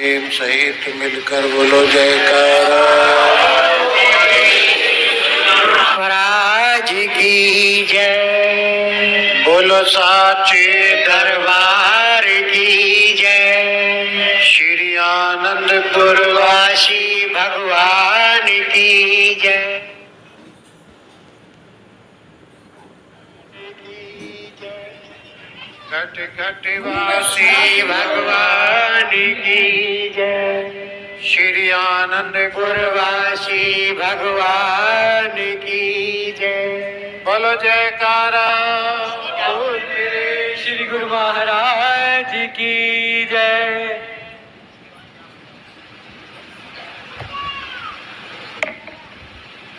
प्रेम सहित मिलकर बोलो जयकारा। महाराज की जय। बोलो साचे दरबार की जय। श्री आनंदपुर वासी भगवान की जय। घट घट वासी भगवान की जय। श्री आनंदपुर वासी भगवान की जय। बोलो जयकारा। बोल मेरे श्री गुरु महाराज की जय।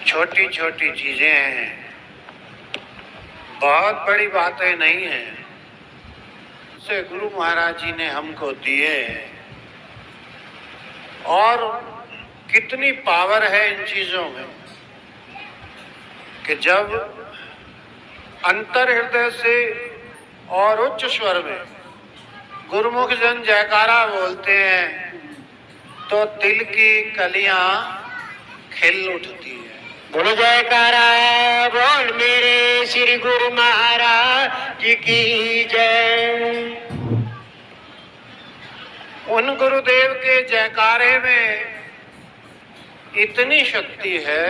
छोटी छोटी चीजें हैं, बहुत बड़ी बातें नहीं है, से गुरु महाराज जी ने हमको दिए और कितनी पावर है इन चीजों में कि जब अंतर हृदय से और उच्च स्वर में गुरुमुख जन जयकारा बोलते हैं तो दिल की कलियां खिल उठती है। बोलो जयकारा। बोल मेरे श्री गुरु महाराज की जय। उन गुरुदेव के जयकारे में इतनी शक्ति है,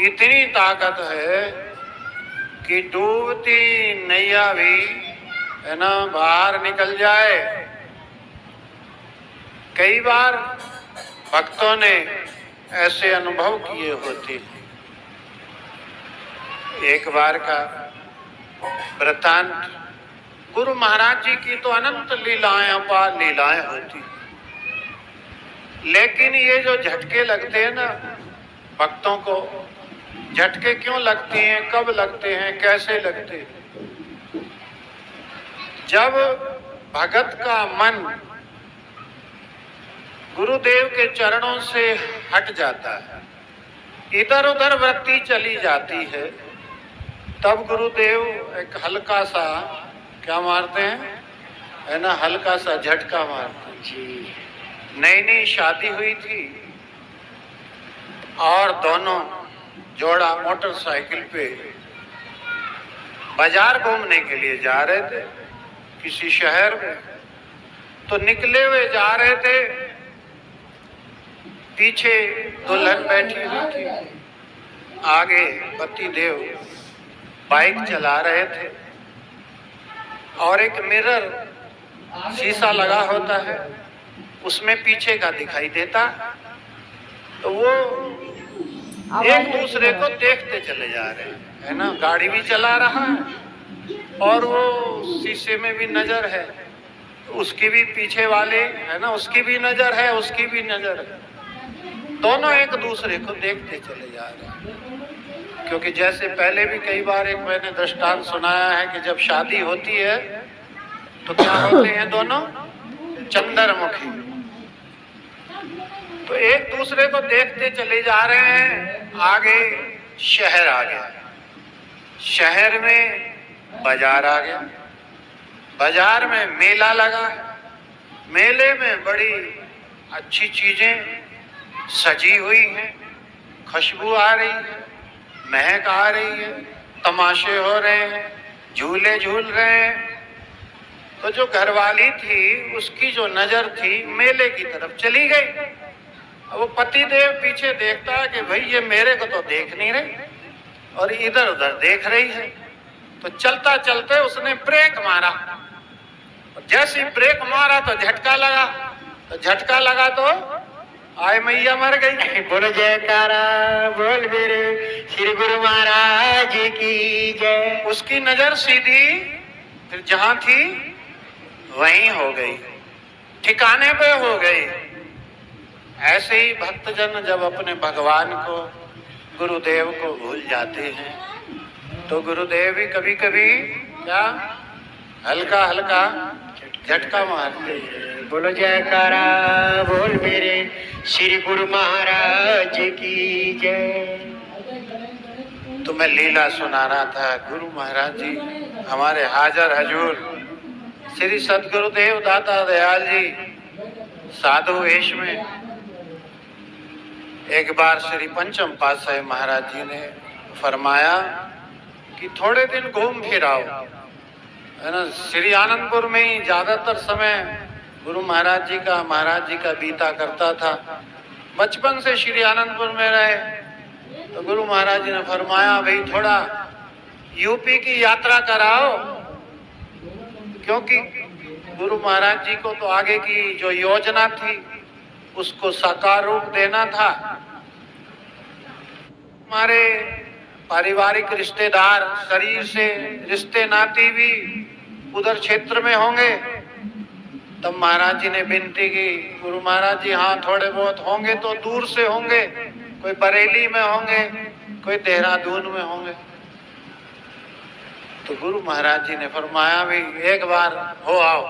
इतनी ताकत है कि डूबती नैया भी है ना बाहर निकल जाए। कई बार भक्तों ने ऐसे अनुभव किए होते हैं। एक बार का वृतांत, गुरु महाराज जी की तो अनंत लीलाएं, अपार लीलाएं होती, लेकिन ये जो झटके लगते हैं ना भक्तों को, झटके क्यों लगते हैं, कब लगते हैं, कैसे लगते हैं? जब भगत का मन गुरुदेव के चरणों से हट जाता है, इधर उधर वृत्ति चली जाती है, तब गुरुदेव एक हल्का सा क्या मारते हैं, है ना, हल्का सा झटका मारते हैं जी। नई नई शादी हुई थी और दोनों जोड़ा मोटरसाइकिल पे बाजार घूमने के लिए जा रहे थे किसी शहर में। तो निकले हुए जा रहे थे, पीछे दुल्हन बैठी हुई थी, आगे पति देव बाइक चला रहे थे और एक मिरर शीशा लगा होता है, उसमें पीछे का दिखाई देता, तो वो एक दूसरे को देखते चले जा रहे हैं, है ना। गाड़ी भी चला रहा है और वो शीशे में भी नजर है, उसकी भी पीछे वाले है ना, उसकी भी नजर है, उसकी भी नजर है, दोनों एक दूसरे को देखते चले जा रहे हैं। क्योंकि जैसे पहले भी कई बार एक मैंने दृष्टांत सुनाया है कि जब शादी होती है तो क्या होते हैं दोनों चंद्रमुखी, तो एक दूसरे को देखते चले जा रहे हैं। आगे शहर आ गया, शहर में बाजार आ गया, बाजार में मेला लगा, मेले में बड़ी अच्छी चीजें सजी हुई हैं, खुशबू आ रही है, महक आ रही है, तमाशे हो रहे हैं, झूले झूल रहे हैं। तो जो घरवाली थी उसकी जो नजर थी मेले की तरफ चली गई। वो पति देव पीछे देखता है कि भाई ये मेरे को तो देख नहीं रही और इधर उधर देख रही है। तो चलता चलते उसने ब्रेक मारा, जैसे ब्रेक मारा तो झटका लगा, तो झटका लगा तो आय मैया मर गई। बोलो जयकारा। बोल मेरे श्री गुरु महाराज की जय। उसकी नजर सीधी फिर जहां थी वहीं हो गई, ठिकाने पे हो गई। ऐसे ही भक्तजन जब अपने भगवान को, गुरुदेव को भूल जाते हैं तो गुरुदेव भी कभी कभी क्या हल्का हल्का झटका मारते हैं। बोलो जयकारा। बोल मेरे श्री गुरु महाराज की जय। तो मैं लीला सुना रहा था, गुरु महाराज जी हमारे हाजर हजूर श्री सदगुरुदेव दाता दयाल जी साधु वेश में एक बार श्री पंचम पातशाही महाराज जी ने फरमाया कि थोड़े दिन घूम फिर आओ, है ना। श्री आनंदपुर में ही ज्यादातर समय गुरु महाराज जी का बीता करता था। बचपन से श्री आनंदपुर में रहे तो गुरु महाराज जी ने फरमाया भाई थोड़ा यूपी की यात्रा कराओ, क्योंकि गुरु महाराज जी को तो आगे की जो योजना थी उसको साकार रूप देना था। हमारे पारिवारिक रिश्तेदार, शरीर से रिश्ते नाती भी उधर क्षेत्र में होंगे। तब महाराज जी ने विनती की, गुरु महाराज जी हाँ थोड़े बहुत होंगे तो दूर से होंगे, कोई बरेली में होंगे, कोई देहरादून में होंगे। तो गुरु महाराज जी ने फरमाया भी एक बार हो आओ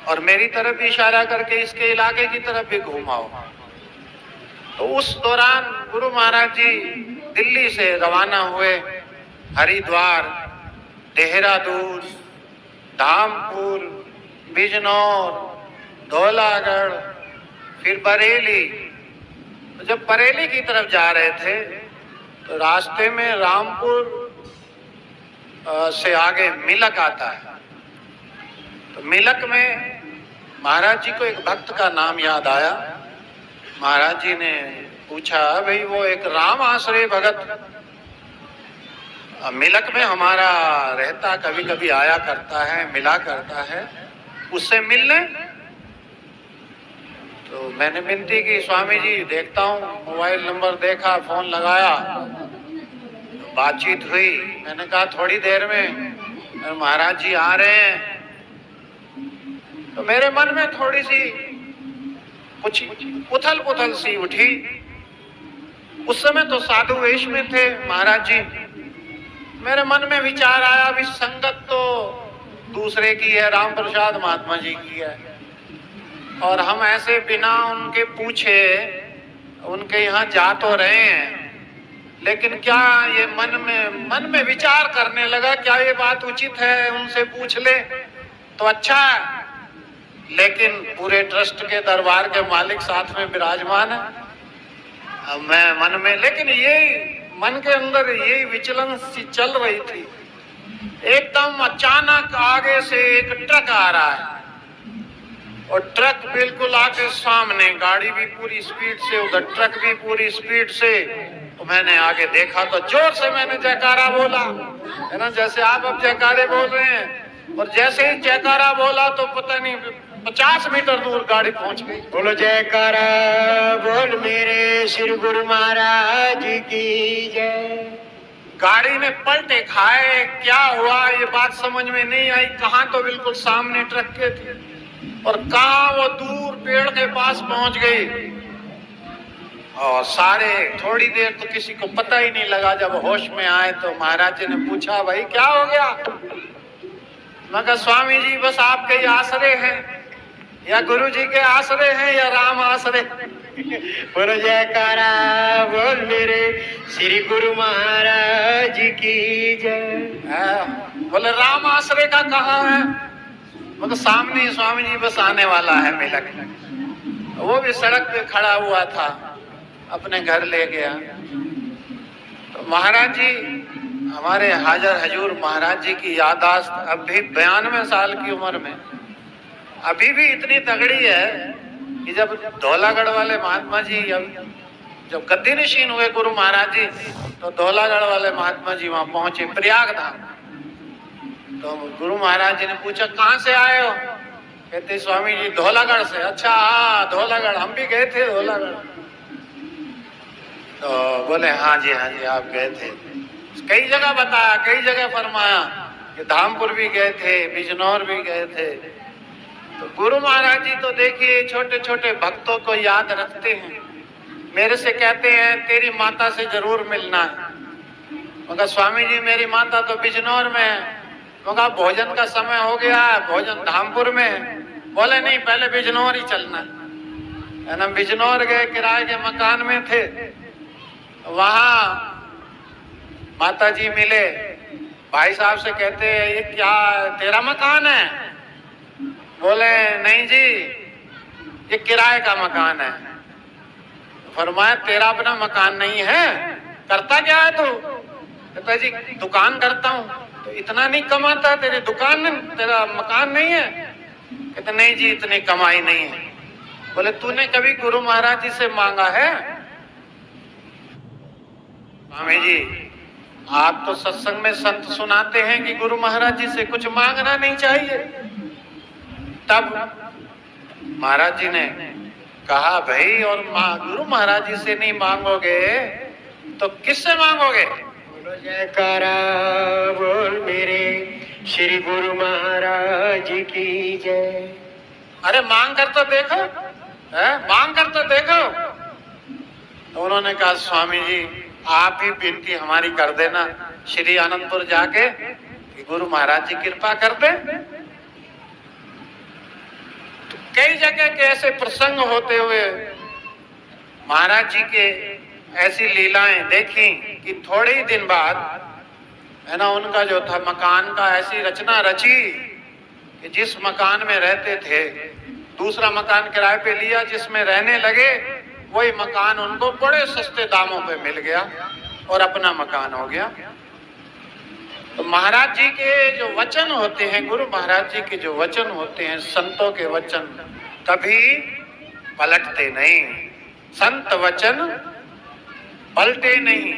और मेरी तरफ भी इशारा करके इसके इलाके की तरफ भी घुमाओ। तो उस दौरान गुरु महाराज जी दिल्ली से रवाना हुए, हरिद्वार, देहरादून, धामपुर, बिजनौर, धौलागढ़, फिर बरेली। तो जब बरेली की तरफ जा रहे थे तो रास्ते में रामपुर से आगे मिलक आता है। तो मिलक में महाराज जी को एक भक्त का नाम याद आया। महाराज जी ने पूछा भाई वो एक राम आश्रय भगत मिलक में हमारा रहता, कभी कभी आया करता है, मिला करता है, उससे मिलने। तो मैंने विनती की स्वामी जी देखता हूँ, मोबाइल नंबर देखा, फोन लगाया, बातचीत हुई। मैंने कहा थोड़ी देर में महाराज जी आ रहे हैं। तो मेरे मन में थोड़ी सी कुछ उथल पुथल सी उठी। उस समय तो साधु वेश में थे महाराज जी। मेरे मन में विचार आया भी संगत तो दूसरे की है, राम प्रसाद महात्मा जी की है, और हम ऐसे बिना उनके पूछे उनके यहाँ जा तो रहे हैं, लेकिन क्या ये मन में विचार करने लगा क्या ये बात उचित है, उनसे पूछ ले तो अच्छा है। लेकिन पूरे ट्रस्ट के दरबार के मालिक साथ में विराजमान है। अब मैं मन में, लेकिन ये मन के अंदर ये विचलन सी चल रही थी। एकदम अचानक आगे से एक ट्रक आ रहा है और ट्रक बिल्कुल आके सामने, गाड़ी भी पूरी स्पीड से, उधर ट्रक भी पूरी स्पीड से। तो मैंने आगे देखा तो जोर से मैंने जयकारा बोला, है ना, जैसे आप अब जयकारे बोल रहे हैं। और जैसे ही जयकारा बोला तो पता नहीं 50 मीटर दूर गाड़ी पहुंच गई। बोलो जयकारा बोल मेरे श्री गुरु महाराज की जय। गाड़ी ने पलटे खाए, क्या हुआ ये बात समझ में नहीं आई। कहाँ तो बिल्कुल सामने ट्रक के थी और कहाँ वो दूर पेड़ के पास पहुंच गई। और सारे थोड़ी देर तो किसी को पता ही नहीं लगा। जब होश में आए तो महाराज जी ने पूछा भाई क्या हो गया। मैं कहा स्वामी जी बस आपके ही आश्रय हैं, या गुरु जी के आश्रय हैं, या राम आश्रय। बोलो जयकारा बोल मेरे श्री गुरु महाराज की जय। बोले राम आश्रय का कहाँ है। मतलब सामने स्वामी जी बस आने वाला है मिलक। वो भी सड़क पे खड़ा हुआ था, अपने घर ले गया। तो महाराज जी, हमारे हाजर हजूर महाराज जी की याददाश्त अब भी 92 साल की उम्र में अभी भी इतनी तगड़ी है कि जब धौलागढ़ वाले महात्मा जी जब गद्दी नशीन हुए गुरु महाराज जी, तो धौलागढ़ वाले महात्मा जी वहां पहुंचे, प्रयाग धाम। तो गुरु महाराज जी ने पूछा कहाँ से आए हो। कहते स्वामी जी धौलागढ़ से। अच्छा हाँ धौलागढ़, हम भी गए थे धौलागढ़। तो बोले हाँ जी आप गए थे। कई जगह बताया, कई जगह फरमाया कि धामपुर भी गए थे, बिजनौर भी गए थे। तो गुरु महाराज जी तो देखिए छोटे छोटे भक्तों को याद रखते हैं। मेरे से कहते हैं तेरी माता से जरूर मिलना है। मगर स्वामी जी मेरी माता तो बिजनौर में है। मगर भोजन का समय हो गया है, भोजन धामपुर में है। बोले नहीं पहले बिजनौर ही चलना है ना। बिजनौर गए, किराए के मकान में थे। वहां माता जी मिले, भाई साहब से कहते ये क्या तेरा मकान है। बोले नहीं जी ये किराए का मकान है। फरमाया तेरा अपना मकान नहीं है, करता क्या है तू? कहता जी दुकान करता हूँ। तो इतना नहीं कमाता, तेरी दुकान तेरा मकान नहीं है? कहते नहीं जी इतनी कमाई नहीं है। बोले तूने कभी गुरु महाराज जी से मांगा है? स्वामी जी आप तो सत्संग में संत सुनाते हैं कि गुरु महाराज जी से कुछ मांगना नहीं चाहिए। तब महाराज जी ने कहा भाई और गुरु महाराज जी से नहीं मांगोगे तो किससे मांगोगे? बोलो जयकारा बोल मेरे श्री गुरु महाराज की जय। अरे मांग कर तो देखो, मांग कर तो देखो। तो उन्होंने कहा स्वामी जी आप ही विनती हमारी कर देना श्री आनंदपुर जाके कि गुरु महाराज जी कृपा कर दे। तो कई जगह के ऐसे प्रसंग होते हुए महाराज जी के ऐसी लीलाएं देखी कि थोड़े ही दिन बाद है ना उनका जो था मकान का ऐसी रचना रची कि जिस मकान में रहते थे दूसरा मकान किराए पे लिया, जिसमें रहने लगे वही मकान उनको बड़े सस्ते दामों पे मिल गया और अपना मकान हो गया। तो महाराज जी के जो वचन होते हैं, गुरु महाराज जी के जो वचन होते हैं, संतों के वचन कभी पलटते नहीं। संत वचन पलटे नहीं,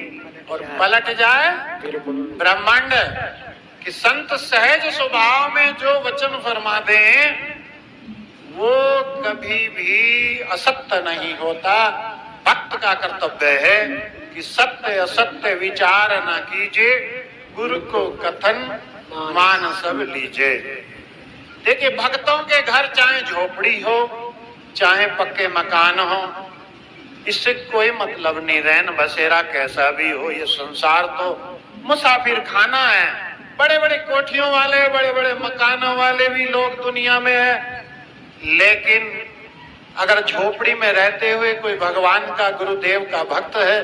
और पलट जाए ब्रह्मांड। कि संत सहज स्वभाव में जो वचन फरमा दें वो कभी भी असत्य नहीं होता। भक्त का कर्तव्य है कि सत्य असत्य विचार न कीजिए, गुरु को कथन मान सब लीजिए। देखिए भक्तों के घर चाहे झोपड़ी हो चाहे पक्के मकान हो, इससे कोई मतलब नहीं। रैन बसेरा कैसा भी हो, ये संसार तो मुसाफिर खाना है। बड़े बड़े कोठियों वाले बड़े बड़े मकानों वाले भी लोग दुनिया में है, लेकिन अगर झोपड़ी में रहते हुए कोई भगवान का गुरुदेव का भक्त है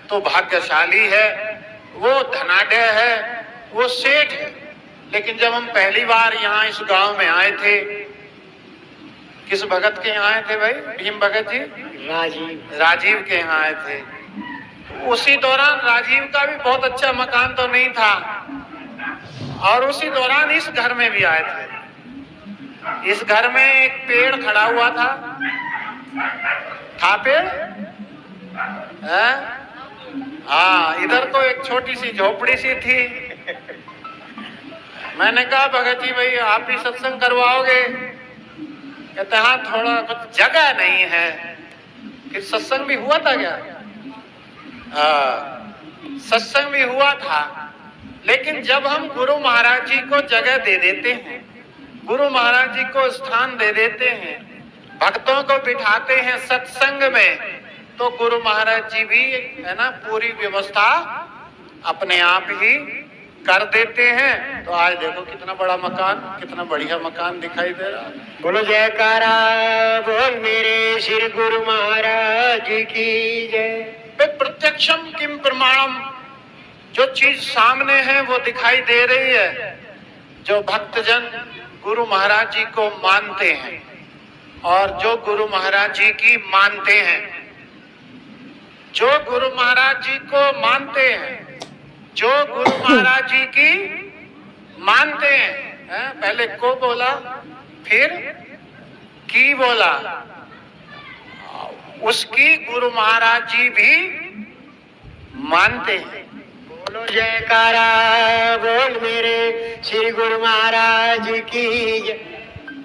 तो भाग्यशाली है, वो धनाढ्य है, वो सेठ है। लेकिन जब हम पहली बार यहाँ इस गांव में आए थे, किस भगत के यहाँ आए थे भाई? भीम भगत जी राजीव के यहाँ आए थे। उसी दौरान राजीव का भी बहुत अच्छा मकान तो नहीं था, और उसी दौरान इस घर में भी आए थे। इस घर में एक पेड़ खड़ा हुआ था पेड़? हाँ, इधर तो एक छोटी सी झोपड़ी सी थी। मैंने कहा भगत जी भाई आप ही सत्संग करवाओगे? कहते हाँ थोड़ा कुछ जगह नहीं है। कि सत्संग भी हुआ था क्या? सत्संग भी हुआ था, लेकिन जब हम गुरु महाराज जी को जगह दे देते हैं, गुरु महाराज जी को स्थान दे देते हैं, भक्तों को बिठाते हैं सत्संग में, तो गुरु महाराज जी भी है ना पूरी व्यवस्था अपने आप ही कर देते हैं। तो आज देखो कितना बड़ा मकान, कितना बढ़िया मकान दिखाई दे रहा है। बोलो जयकारा बोल मेरे श्री गुरु महाराज की जय। प्रत्यक्षम किम प्रमाणम, जो चीज सामने है वो दिखाई दे रही है। जो भक्तजन गुरु महाराज जी को मानते हैं और जो गुरु महाराज जी की मानते हैं, जो गुरु महाराज जी को मानते हैं, जो गुरु महाराज जी की मानते हैं, पहले को बोला फिर की बोला, उसकी गुरु महाराज जी भी मानते हैं। बोलो जयकारा बोल मेरे श्री गुरु महाराज की जय।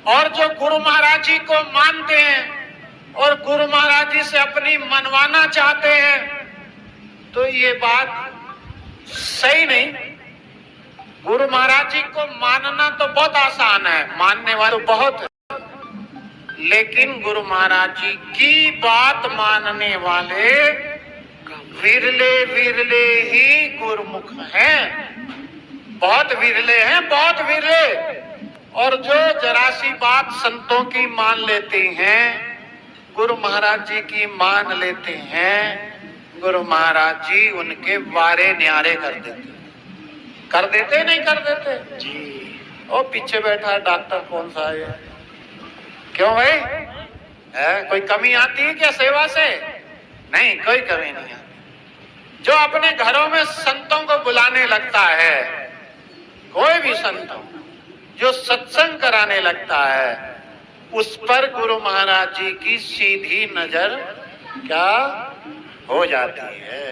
और जो गुरु महाराज जी को मानते हैं और गुरु महाराज जी से अपनी मनवाना चाहते हैं, तो ये बात सही नहीं। गुरु महाराज जी को मानना तो बहुत आसान है, मानने वाले तो बहुत है, लेकिन गुरु महाराज जी की बात मानने वाले विरले विरले ही गुरुमुख हैं। बहुत विरले हैं, बहुत विरले। और जो जरा सी बात संतों की मान लेते हैं, गुरु महाराज जी की मान लेते हैं, गुरु महाराज जी उनके वारे न्यारे कर देते नहीं कर देते जी। और पीछे बैठा डॉक्टर कौन सा है? क्यों भाई? कोई कमी आती है क्या सेवा से? नहीं, कोई कमी नहीं आती। जो अपने घरों में संतों को बुलाने लगता है, कोई भी संत हो, जो सत्संग कराने लगता है, उस पर गुरु महाराज जी की सीधी नजर क्या हो जाती है।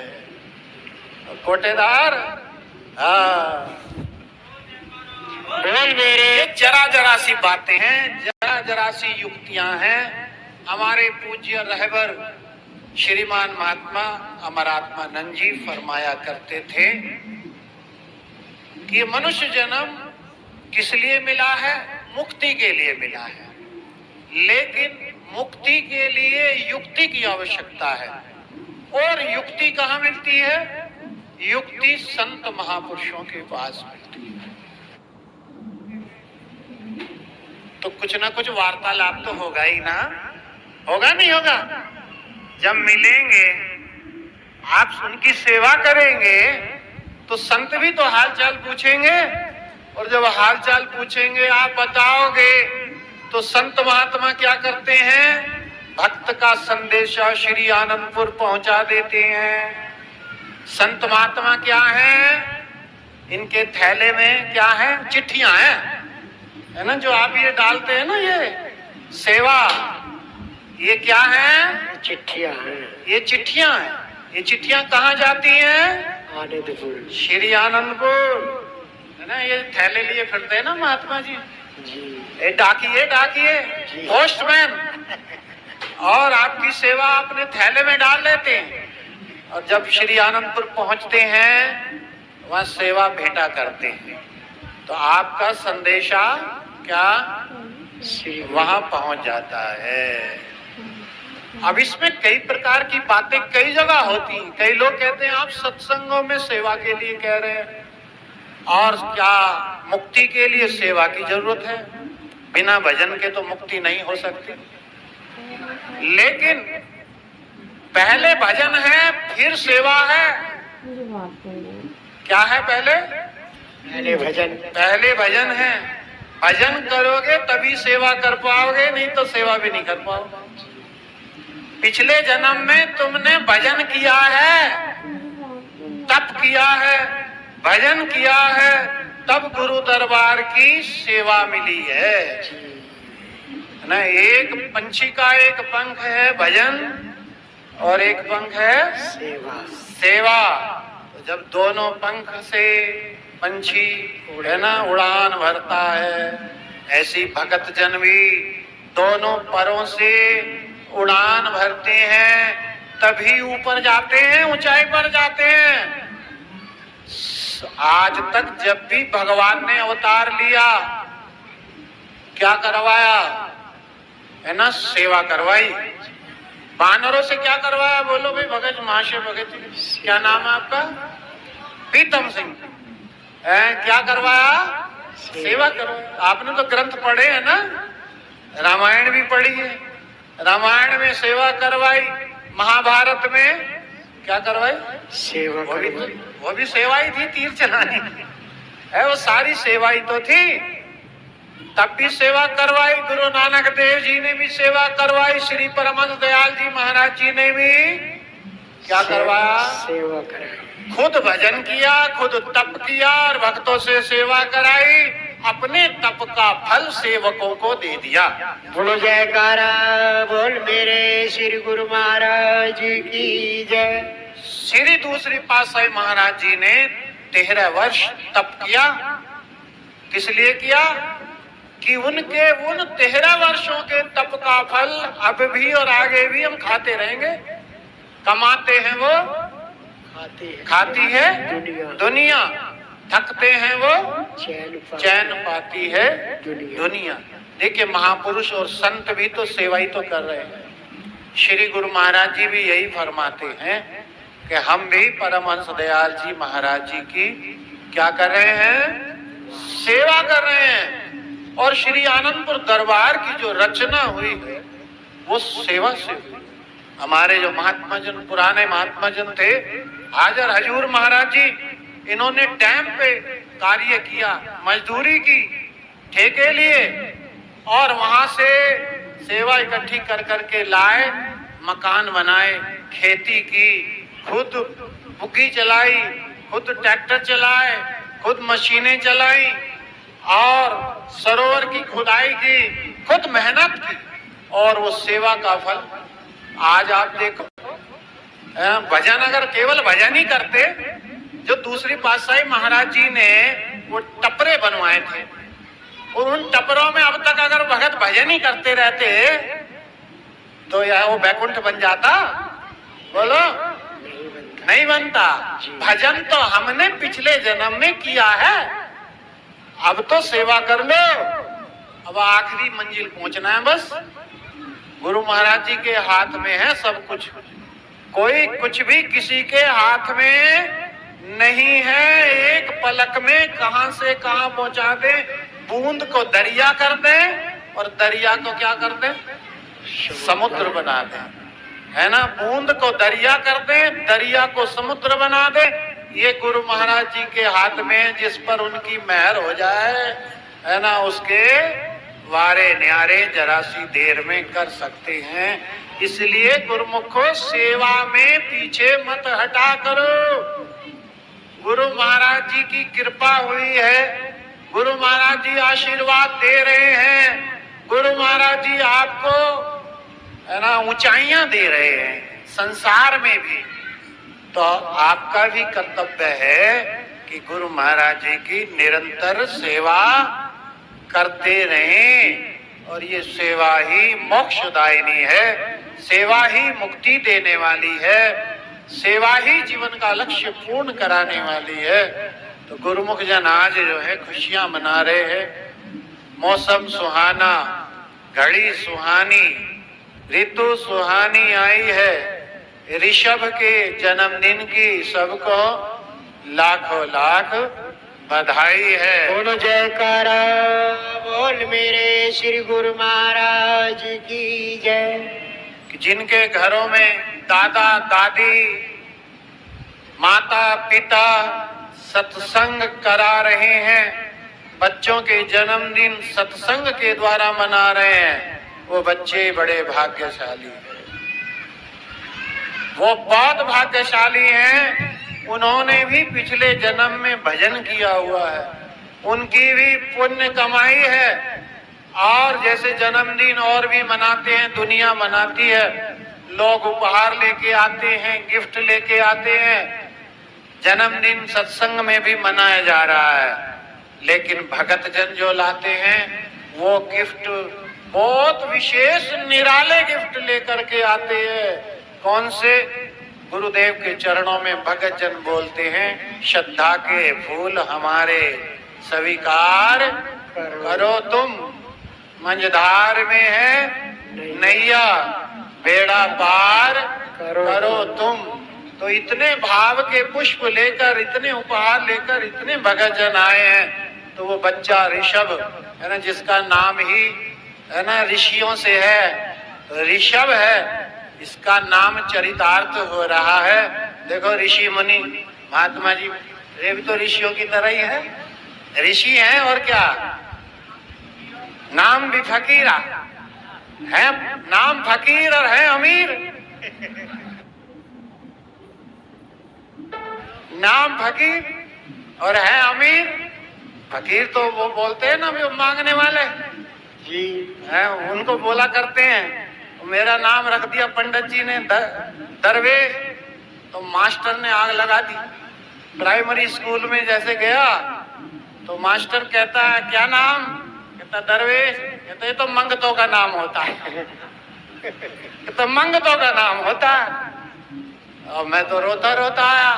कोटेदार, बोल मेरे। ये जरा जरा सी बातें हैं, जरा जरा सी युक्तियां हैं। हमारे पूज्य रहबर श्रीमान महात्मा अमरात्मानंद जी फरमाया करते थे कि मनुष्य जन्म किस लिए मिला है? मुक्ति के लिए मिला है। लेकिन मुक्ति के लिए युक्ति की आवश्यकता है। और युक्ति कहाँ मिलती है? युक्ति संत महापुरुषों के पास मिलती है। तो कुछ ना कुछ वार्तालाप तो होगा ही ना, होगा नहीं होगा? जब मिलेंगे, आप उनकी सेवा करेंगे, तो संत भी तो हाल चाल पूछेंगे। और जब हाल चाल पूछेंगे, आप बताओगे, तो संत महात्मा क्या करते हैं? भक्त का संदेशा श्री आनंदपुर पहुंचा देते हैं। संत महात्मा क्या है? इनके थैले में क्या है? चिट्ठियां हैं, है ना, जो आप ये डालते हैं ना, ये सेवा, ये क्या है? चिट्ठियां हैं। ये चिट्ठियां हैं। ये चिट्ठियां कहाँ जाती हैं? आनंदपुर। श्री आनंदपुर, है ना। ये थैले लिए फिरते हैं ना महात्मा जी, ये डाकिए, डाकिए, पोस्टमैन, और आपकी सेवा अपने थैले में डाल लेते हैं। और जब श्री आनंदपुर पहुंचते हैं, वहां सेवा भेंटा करते हैं, तो आपका संदेशा क्या वहां पहुंच जाता है। अब इसमें कई प्रकार की बातें कई जगह होती हैं। कई लोग कहते हैं आप सत्संगों में सेवा के लिए कह रहे हैं, और क्या मुक्ति के लिए सेवा की जरूरत है? बिना भजन के तो मुक्ति नहीं हो सकती। लेकिन पहले भजन है, फिर सेवा है। क्या है? पहले भजन। पहले भजन है। भजन करोगे तभी सेवा कर पाओगे, नहीं तो सेवा भी नहीं कर पाओगे। पिछले जन्म में तुमने भजन किया है, तप किया है, भजन किया है, तब गुरु दरबार की सेवा मिली है ना। एक पंछी का एक पंख है भजन, और एक पंख है सेवा। सेवा। तो जब दोनों पंख से पंछी, है ना, उड़ान भरता है, ऐसी भगत जन भी दोनों परों से उड़ान भरते हैं, तभी ऊपर जाते हैं, ऊंचाई पर जाते हैं। आज तक जब भी भगवान ने अवतार लिया, क्या करवाया? है ना, सेवा करवाई। बानरों से क्या करवाया? बोलो भाई, भगत महाशय भगत, क्या नाम है आपका? प्रीतम सिंह। क्या करवाया? सेवा करवाया। आपने तो ग्रंथ पढ़े हैं ना, रामायण भी पढ़ी है। रामायण में सेवा करवाई, महाभारत में क्या करवाई? सेवा। वो भी सेवा ही थी, तीर चलानी है, वो सारी सेवा ही तो थी। तब भी सेवा करवाई। गुरु नानक देव जी ने भी सेवा करवाई। श्री परमहंस दयाल जी महाराज जी ने भी क्या करवाया? सेवा कराई। खुद भजन किया, खुद तप किया, और भक्तों से सेवा कराई। अपने तप का फल सेवकों को दे दिया। बोलो जयकारा, बोल मेरे श्री गुरु महाराज की जय। श्री दूसरी पातशाही महाराज जी ने 13 वर्ष तप किया। किस लिए किया? कि उनके उन 13 वर्षों के तप का फल अब भी और आगे भी हम खाते रहेंगे। कमाते हैं वो, खाती है दुनिया। थकते हैं वो, चैन पाती है दुनिया। देखिए, महापुरुष और संत भी तो सेवा ही तो कर रहे हैं। श्री गुरु महाराज जी भी यही फरमाते हैं कि हम भी परमहंस दयाल जी महाराज जी की क्या कर रहे हैं? सेवा कर रहे हैं। और श्री आनंदपुर दरबार की जो रचना हुई है, वो सेवा से हुई। हमारे जो महात्मा जन, पुराने महात्मा जन थे, हाजर हजूर महाराज जी, इन्होंने टाइम पे कार्य किया, मजदूरी की, ठेके लिए, और वहां से सेवा इकट्ठी कर करके लाए, मकान बनाए, खेती की, खुद बुग्गी चलाई, खुद ट्रैक्टर चलाए, खुद मशीनें चलाई और सरोवर की खुदाई की, खुद मेहनत की, और वो सेवा का फल आज आप देखो। भजन अगर केवल भजन ही करते, जो दूसरी पातशाही महाराज जी ने वो टपरे बनवाए थे, और उन टपरों में अब तक अगर भगत भजन ही करते रहते तो यह वो बैकुंठ बन जाता? बोलो, नहीं बनता। भजन तो हमने पिछले जन्म में किया है, अब तो सेवा कर लो, अब आखिरी मंजिल पहुंचना है बस। गुरु महाराज जी के हाथ में है सब कुछ, कोई कुछ भी किसी के हाथ में नहीं है। एक पलक में कहां से कहां पहुंचा दे, बूंद को दरिया कर दे और दरिया को क्या कर दे, समुद्र बना दे, है ना। बूंद को दरिया कर दे, दरिया को समुद्र बना दे, ये गुरु महाराज जी के हाथ में। जिस पर उनकी मेहर हो जाए, है ना, उसके वारे न्यारे जरा सी देर में कर सकते हैं। इसलिए गुरुमुखो सेवा में पीछे मत हटा करो। गुरु महाराज जी की कृपा हुई है, गुरु महाराज जी आशीर्वाद दे रहे हैं, गुरु महाराज जी आपको, है ना, ऊंचाइयां दे रहे हैं संसार में भी। तो आपका भी कर्तव्य है कि गुरु महाराज जी की निरंतर सेवा करते रहें। और ये सेवा ही मोक्षदायिनी है, सेवा ही मुक्ति देने वाली है, सेवा ही जीवन का लक्ष्य पूर्ण कराने वाली है। तो गुरुमुख जन आज जो है खुशियां मना रहे हैं। मौसम सुहाना, घड़ी सुहानी, ऋतु सुहानी आई है। ऋषभ के जन्मदिन की सबको लाखों लाख बधाई है। बोलो जयकारा बोल मेरे श्री गुरु महाराज की जय। जिनके घरों में दादा दादी, माता पिता सत्संग करा रहे हैं, बच्चों के जन्मदिन सत्संग के द्वारा मना रहे हैं, वो बच्चे बड़े भाग्यशाली हैं। वो बहुत भाग्यशाली हैं। उन्होंने भी पिछले जन्म में भजन किया हुआ है, उनकी भी पुण्य कमाई है। और जैसे जन्मदिन और भी मनाते हैं, दुनिया मनाती है, लोग उपहार लेके आते हैं, गिफ्ट लेके आते हैं, जन्मदिन सत्संग में भी मनाया जा रहा है। लेकिन भगत जन जो लाते हैं वो गिफ्ट बहुत विशेष निराले गिफ्ट लेकर के आते हैं। कौन से? गुरुदेव के चरणों में भगत जन बोलते हैं, श्रद्धा के फूल हमारे स्वीकार करो तुम, मंझधार में है नैया बेड़ा पार करो तुम। तो इतने भाव के पुष्प लेकर, इतने उपहार लेकर इतने भगत जन आए हैं। तो वो बच्चा ऋषभ है ना, जिसका नाम ही है ना ऋषियों से है, ऋषभ है, इसका नाम चरितार्थ हो रहा है। देखो ऋषि मुनि महात्मा जी, ये भी तो ऋषियों की तरह ही है, ऋषि हैं और क्या, नाम भी फकीरा है, नाम फकीर और है अमीर। नाम फकीर और है अमीर। फकीर तो वो बोलते हैं ना, वो मांगने वाले जी हैं, उनको बोला करते हैं। मेरा नाम रख दिया पंडित जी ने दरवेश, तो मास्टर ने आग लगा दी। प्राइमरी स्कूल में जैसे गया तो मास्टर कहता है क्या नाम, कहता दरवेश, कहता ये तो मंगतों का नाम होता है, तो मंगतों का नाम होता है। और मैं तो रोता रोता आया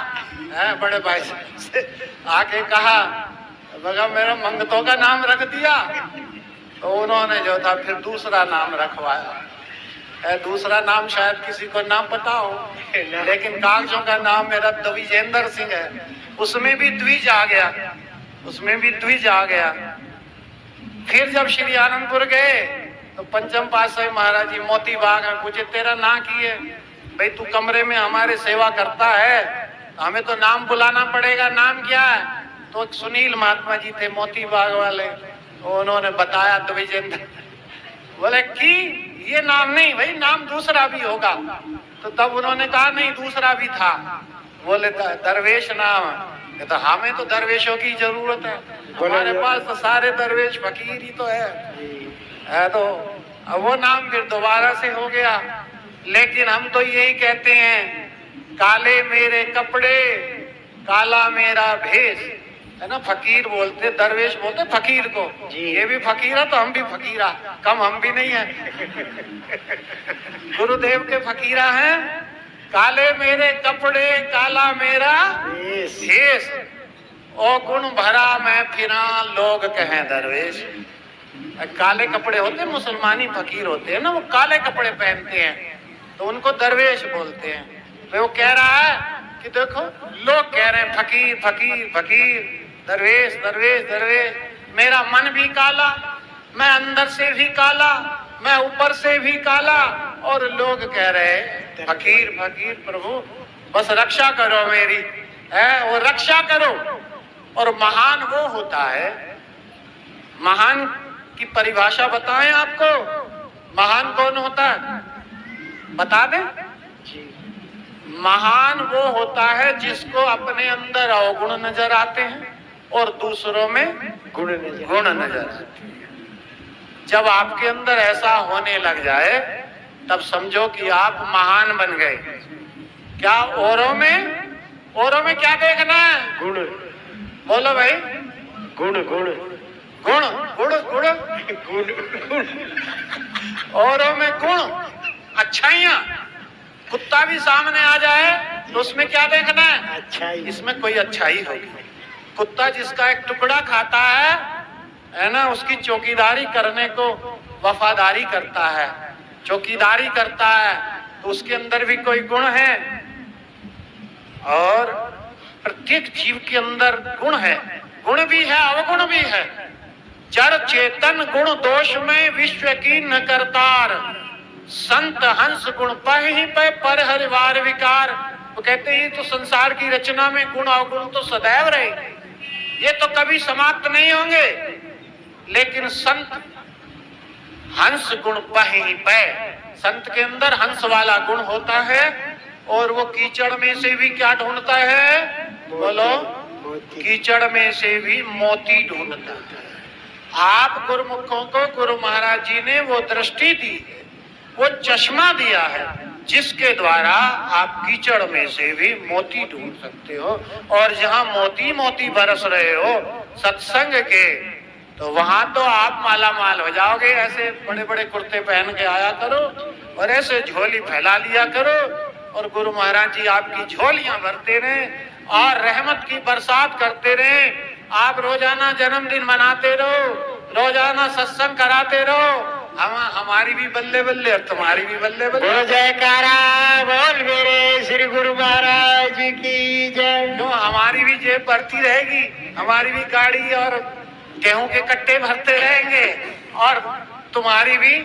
है, बड़े भाई से आके कहा बगा मेरा मंगतों का नाम रख दिया। तो उन्होंने जो था फिर दूसरा नाम रखवाया। दूसरा नाम शायद किसी को नाम पता हो, लेकिन कागजों का नाम मेरा द्विजेंद्र सिंह है। उसमें भी द्विज आ गया, उसमें भी द्विज आ गया। फिर जब श्री आनंदपुर गए तो पंचम पातशाही महाराज जी मोती बाग में पूछे तेरा नाम की है? भाई तू कमरे में हमारे सेवा करता है, हमें तो नाम बुलाना पड़ेगा, नाम क्या है? तो एक सुनील महात्मा जी थे मोती बाग वाले, तो उन्होंने बताया द्विजेंद्र। बोले कि ये नाम नहीं भाई, नाम दूसरा भी होगा। तो तब उन्होंने कहा नहीं, दूसरा भी था। बोले दरवेश नाम। तो हमें तो दरवेशों की जरूरत है, हमारे पास तो सारे दरवेश फकीर ही तो है। तो अब वो नाम फिर दोबारा से हो गया। लेकिन हम तो यही कहते हैं, काले मेरे कपड़े काला मेरा भेष, है ना। फकीर बोलते, दरवेश बोलते फकीर को। ये भी फकीर है तो हम भी फकीरा, कम हम भी नहीं है। गुरुदेव के फकीरा हैं। काले मेरे कपड़े काला मेरा भेष, ओ गुण भरा मैं फिरा लोग कहें दरवेश। काले कपड़े होते हैं, मुसलमानी फकीर होते हैं ना, वो काले कपड़े पहनते हैं तो उनको दरवेश बोलते हैं। तो वो कह रहा है कि देखो लोग कह रहे हैं फकीर फकीर फकीर, दरवेश दरवेश दरवेश। मेरा मन भी काला, मैं अंदर से भी काला, मैं ऊपर से भी काला, और लोग कह रहे हैं फकीर फकीर। प्रभु बस रक्षा करो मेरी, है वो रक्षा करो। और महान वो होता है, महान की परिभाषा बताएं आपको, महान कौन होता है बता दें। महान वो होता है जिसको अपने अंदर अवगुण नजर आते हैं और दूसरों में गुण नजर आते हैं। जब आपके अंदर ऐसा होने लग जाए तब समझो कि आप महान बन गए। क्या औरों में क्या देखना है? गुण। बोलो भाई। गुण गुण गुण गुण गुण गुण। औरों में गुण, अच्छाइयां। कुत्ता भी सामने आ जाए तो उसमें क्या देखना है? अच्छाई। इसमें कोई अच्छाई होगी। कुत्ता जिसका एक टुकड़ा खाता है ना, उसकी चौकीदारी करने को वफादारी करता है, चौकीदारी करता है, तो उसके अंदर भी कोई गुण है। और प्रत्येक जीव के अंदर गुण है, गुण भी है अवगुण भी है। जड़ चेतन गुण दोष में विश्व की न करतार, संत हंस गुण पहि पे पर हरिवार विकार। वो कहते हैं ये तो संसार की रचना में गुण अवगुण तो सदैव रहे, ये तो कभी समाप्त नहीं होंगे। लेकिन संत हंस गुण पहि पे, संत के अंदर हंस वाला गुण होता है। और वो कीचड़ में से भी क्या ढूंढता है? बोलो। कीचड़ में से भी मोती ढूंढता है। आप गुरुमुखों को गुरु महाराज जी ने वो दृष्टि दी, वो चश्मा दिया है जिसके द्वारा आप कीचड़ में से भी मोती ढूंढ सकते हो। और जहां मोती मोती बरस रहे हो सत्संग के, तो वहां तो आप माला माल हो जाओगे। ऐसे बड़े बड़े कुर्ते पहन के आया करो और ऐसे झोली फैला लिया करो, और गुरु महाराज जी आपकी झोलियां भरते रहे और रहमत की बरसात करते रहे। आप रोजाना जन्मदिन मनाते रहो, रोजाना सत्संग कराते रहो। हमारी भी बल्ले बल्ले और तुम्हारी भी बल्ले बल्ले। बोल जयकारा बोल मेरे श्री गुरु महाराज की जय। जो हमारी भी जेब भरती रहेगी, हमारी भी गाड़ी और गेहूं के कट्टे भरते रहेंगे, और तुम्हारी भी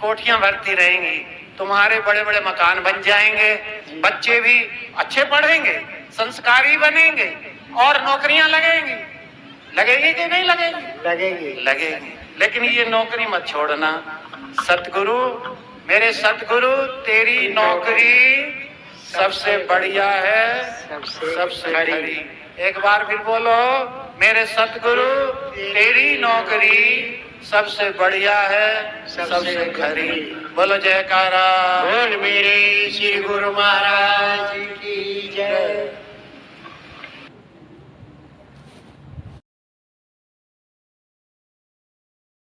कोठियां भरती रहेंगी, तुम्हारे बड़े बड़े मकान बन जाएंगे, बच्चे भी अच्छे पढ़ेंगे, संस्कारी बनेंगे, और नौकरियां लगेंगी। लगेगी कि नहीं लगेगी? लगेगी लगेगी। लेकिन ये नौकरी मत छोड़ना। सतगुरु, मेरे सतगुरु, तेरी नौकरी सबसे बढ़िया है, सबसे खरी। एक बार फिर बोलो, मेरे सतगुरु तेरी नौकरी सबसे बढ़िया है, सबसे खरी। बोलो जयकारा बोल मेरे श्री गुरु महाराज